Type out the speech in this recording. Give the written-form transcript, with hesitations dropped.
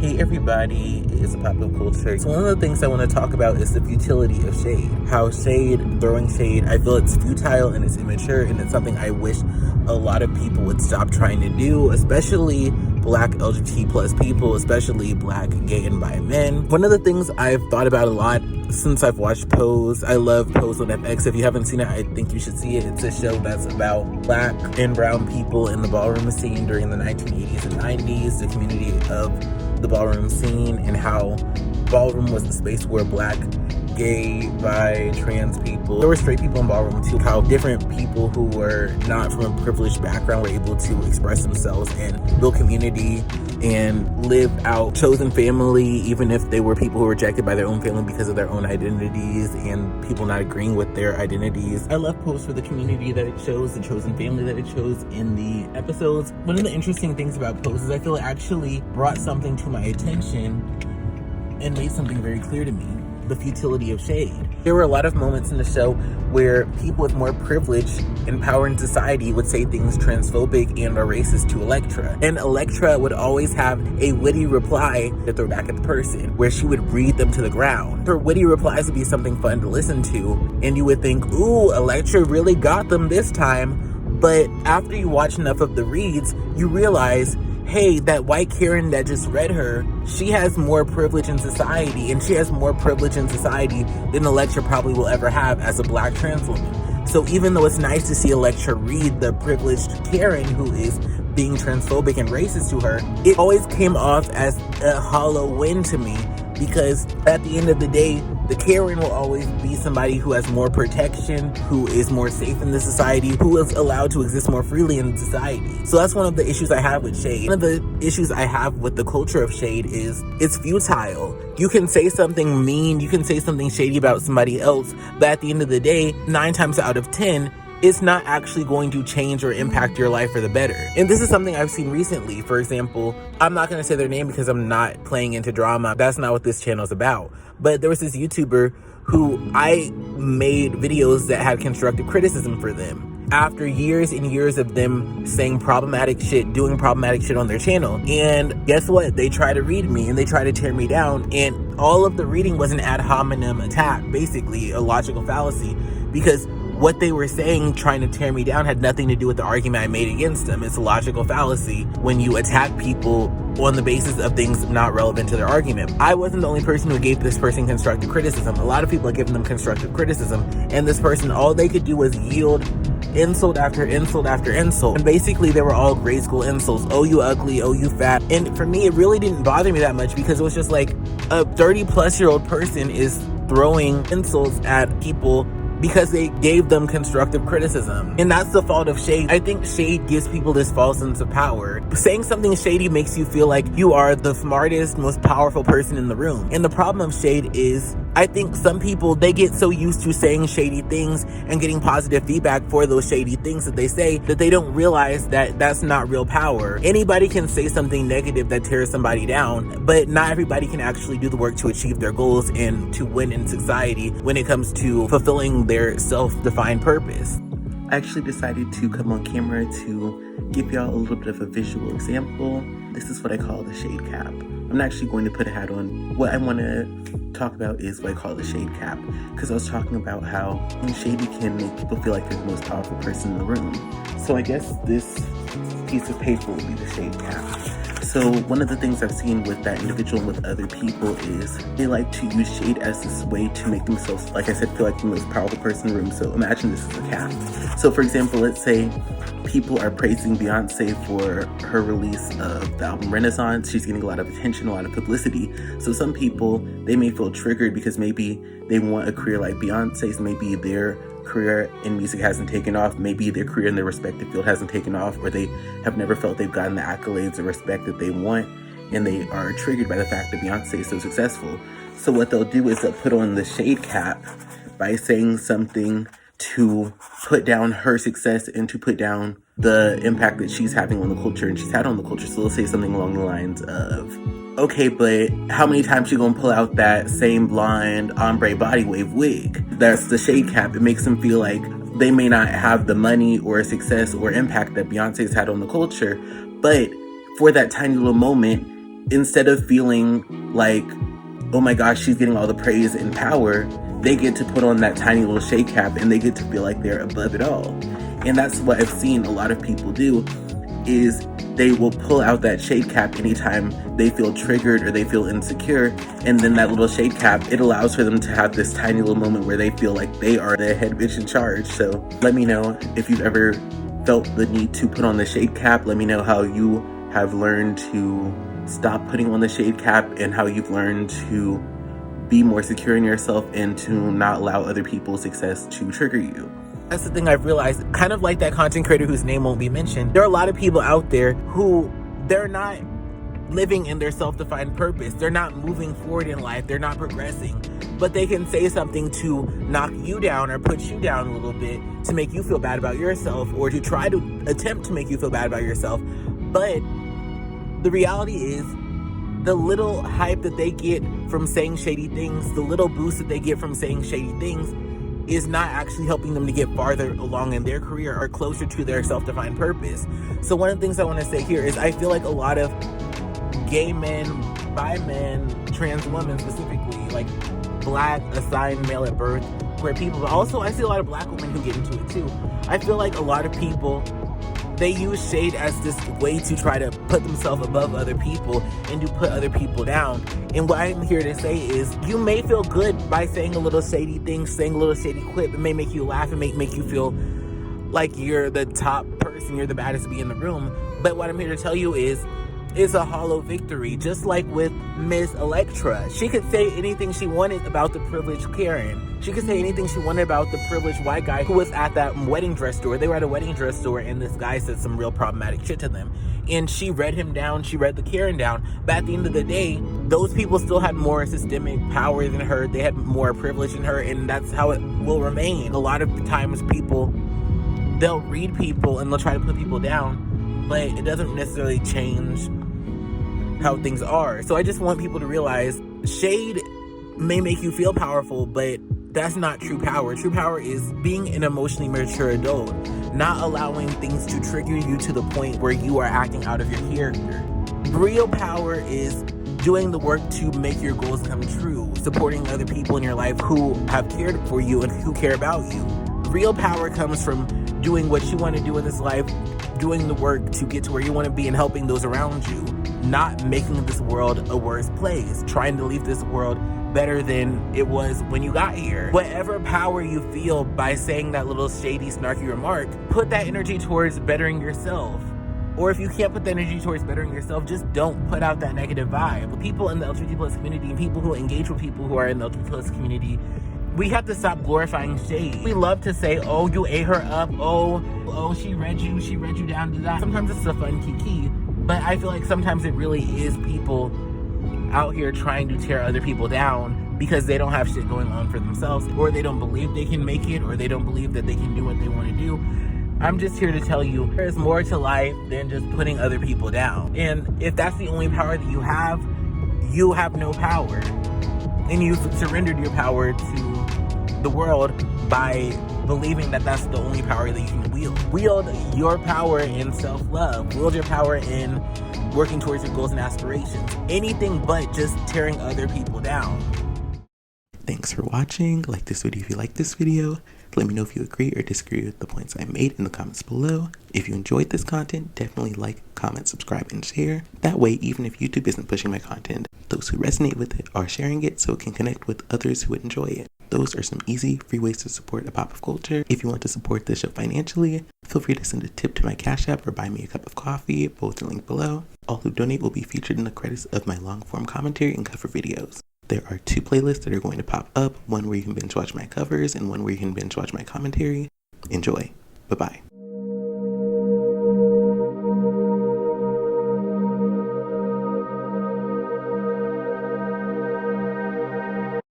Hey everybody, it's apopofculturepod. So one of the things I want to talk about is the futility of shade. How throwing shade, I feel it's futile and it's immature, and it's something I wish a lot of people would stop trying to do, especially Black LGBT plus people, especially Black, gay, and bi men. One of the things I've thought about a lot since I've watched Pose, I love Pose on FX. If you haven't seen it, I think you should see it. It's a show that's about Black and brown people in the ballroom scene during the 1980s and 90s, the community of the ballroom scene, and how ballroom was the space where Black, gay, bi, trans people, there were straight people in ballroom too, how different people who were not from a privileged background were able to express themselves and build community and live out chosen family, even if they were people who were rejected by their own family because of their own identities and people not agreeing with their identities. I love Pose for the community that it shows, the chosen family that it shows in the episodes. One of the interesting things about Pose is I feel it actually brought something to my attention and made something very clear to me: the futility of shade. There were a lot of moments in the show where people with more privilege and power in society would say things transphobic and or racist to Elektra. And Elektra would always have a witty reply to throw back at the person, where she would read them to the ground. Her witty replies would be something fun to listen to, and you would think, ooh, Elektra really got them this time. But after you watch enough of the reads, you realize, hey, that white Karen that just read her, she has more privilege in society, and she has more privilege in society than Elektra probably will ever have as a Black trans woman. So even though it's nice to see Elektra read the privileged Karen who is being transphobic and racist to her, it always came off as a hollow win to me, because at the end of the day, the Karen will always be somebody who has more protection, who is more safe in the society, who is allowed to exist more freely in society. So that's one of the issues I have with shade. One of the issues I have with the culture of shade is it's futile. You can say something mean, you can say something shady about somebody else, but at the end of the day, 9 times out of 10, it's not actually going to change or impact your life for the better. And this is something I've seen recently. For example, I'm not going to say their name because I'm not playing into drama. That's not what this channel is about. But there was this YouTuber who I made videos that had constructive criticism for them after years and years of them saying problematic shit, doing problematic shit on their channel. And guess what? They try to read me and they try to tear me down. And all of the reading was an ad hominem attack, basically a logical fallacy, because what they were saying, trying to tear me down, had nothing to do with the argument I made against them. It's a logical fallacy when you attack people on the basis of things not relevant to their argument. I wasn't the only person who gave this person constructive criticism. A lot of people are giving them constructive criticism, and this person, all they could do was yield insult after insult after insult. And basically they were all grade school insults. Oh, you ugly, oh, you fat. And for me, it really didn't bother me that much, because it was just like a 30-plus-year-old person is throwing insults at people because they gave them constructive criticism. And that's the fault of shade. I think shade gives people this false sense of power. Saying something shady makes you feel like you are the smartest, most powerful person in the room. And the problem of shade is, I think some people, they get so used to saying shady things and getting positive feedback for those shady things that they say, that they don't realize that that's not real power. Anybody can say something negative that tears somebody down, but not everybody can actually do the work to achieve their goals and to win in society when it comes to fulfilling their self-defined purpose. I actually decided to come on camera to give y'all a little bit of a visual example. This is what I call the shade cap. I'm not actually going to put a hat on. What I want to talk about is what I call the shade cap, because I was talking about how shady can make people feel like they're the most powerful person in the room. So I guess this piece of paper will be the shade cap. So one of the things I've seen with that individual and with other people is they like to use shade as this way to make themselves, like I said, feel like the most powerful person in the room. So imagine this is a cap. So for example, let's say people are praising Beyonce for her release of the album Renaissance. She's getting a lot of attention, a lot of publicity. So some people, they may feel triggered because maybe they want a career like Beyonce's, maybe their career in music hasn't taken off, maybe their career in their respective field hasn't taken off, or they have never felt they've gotten the accolades or respect that they want, and they are triggered by the fact that Beyonce is so successful. So what they'll do is they'll put on the shade cap by saying something to put down her success and to put down the impact that she's having on the culture and she's had on the culture. So they'll say something along the lines of, okay, but how many times you gonna pull out that same blonde ombre body wave wig? That's the shade cap. It makes them feel like they may not have the money or success or impact that Beyonce's had on the culture, but for that tiny little moment, instead of feeling like, oh my gosh, she's getting all the praise and power, they get to put on that tiny little shade cap and they get to feel like they're above it all. And that's what I've seen a lot of people do, is they will pull out that shade cap anytime they feel triggered or they feel insecure, and then that little shade cap, it allows for them to have this tiny little moment where they feel like they are the head bitch in charge. So let me know if you've ever felt the need to put on the shade cap. Let me know how you have learned to stop putting on the shade cap and how you've learned to be more secure in yourself and to not allow other people's success to trigger you. That's the thing I've realized, kind of like that content creator whose name won't be mentioned. There are a lot of people out there who, they're not living in their self-defined purpose. They're not moving forward in life. They're not progressing. But they can say something to knock you down or put you down a little bit to make you feel bad about yourself, or to try to attempt to make you feel bad about yourself. But the reality is, the little hype that they get from saying shady things, the little boost that they get from saying shady things, is not actually helping them to get farther along in their career or closer to their self-defined purpose. So one of the things I want to say here is I feel like a lot of gay men, bi men, trans women specifically, like Black, assigned male at birth, queer people, but also I see a lot of Black women who get into it too. I feel like a lot of people, they use shade as this way to try to put themselves above other people and to put other people down. And what I'm here to say is, you may feel good by saying a little shady thing, saying a little shady quip. It may make you laugh. It may make you feel like you're the top person, you're the baddest to be in the room. But what I'm here to tell you is, it's a hollow victory. Just like with Miss Electra. She could say anything she wanted about the privileged Karen. She could say anything she wanted about the privileged white guy who was at that wedding dress store. They were at a wedding dress store and this guy said some real problematic shit to them. And she read him down, she read the Karen down. But at the end of the day, those people still had more systemic power than her. They had more privilege than her, and that's how it will remain. A lot of times people, they'll read people and they'll try to put people down, but it doesn't necessarily change how things are. So I just want people to realize, shade may make you feel powerful, but that's not true power. True power is being an emotionally mature adult, not allowing things to trigger you to the point where you are acting out of your character. Real power is doing the work to make your goals come true, supporting other people in your life who have cared for you and who care about you. Real power comes from doing what you want to do in this life, doing the work to get to where you want to be and helping those around you, not making this world a worse place, trying to leave this world better than it was when you got here. Whatever power you feel by saying that little shady, snarky remark, put that energy towards bettering yourself. Or if you can't put the energy towards bettering yourself, just don't put out that negative vibe. People in the LGBT+ community and people who engage with people who are in the LGBT+ community, we have to stop glorifying shade. We love to say, oh, you ate her up, oh, she read you down to that. Sometimes it's a fun kiki, but I feel like sometimes it really is people out here trying to tear other people down because they don't have shit going on for themselves, or they don't believe they can make it, or they don't believe that they can do what they want to do. I'm just here to tell you, there's more to life than just putting other people down. And if that's the only power that you have no power. And you've surrendered your power to the world by believing that that's the only power that you can wield. Wield your power in self-love. Wield your power in working towards your goals and aspirations. Anything but just tearing other people down. Thanks for watching. Like this video if you like this video. Let me know if you agree or disagree with the points I made in the comments below. If you enjoyed this content, definitely like, comment, subscribe, and share. That way, even if YouTube isn't pushing my content, those who resonate with it are sharing it so it can connect with others who would enjoy it. Those are some easy, free ways to support a pop of culture. If you want to support this show financially, feel free to send a tip to my Cash App or buy me a cup of coffee. Both are linked below. All who donate will be featured in the credits of my long-form commentary and cover videos. There are 2 playlists that are going to pop up, one where you can binge watch my covers and one where you can binge watch my commentary. Enjoy. Bye-bye.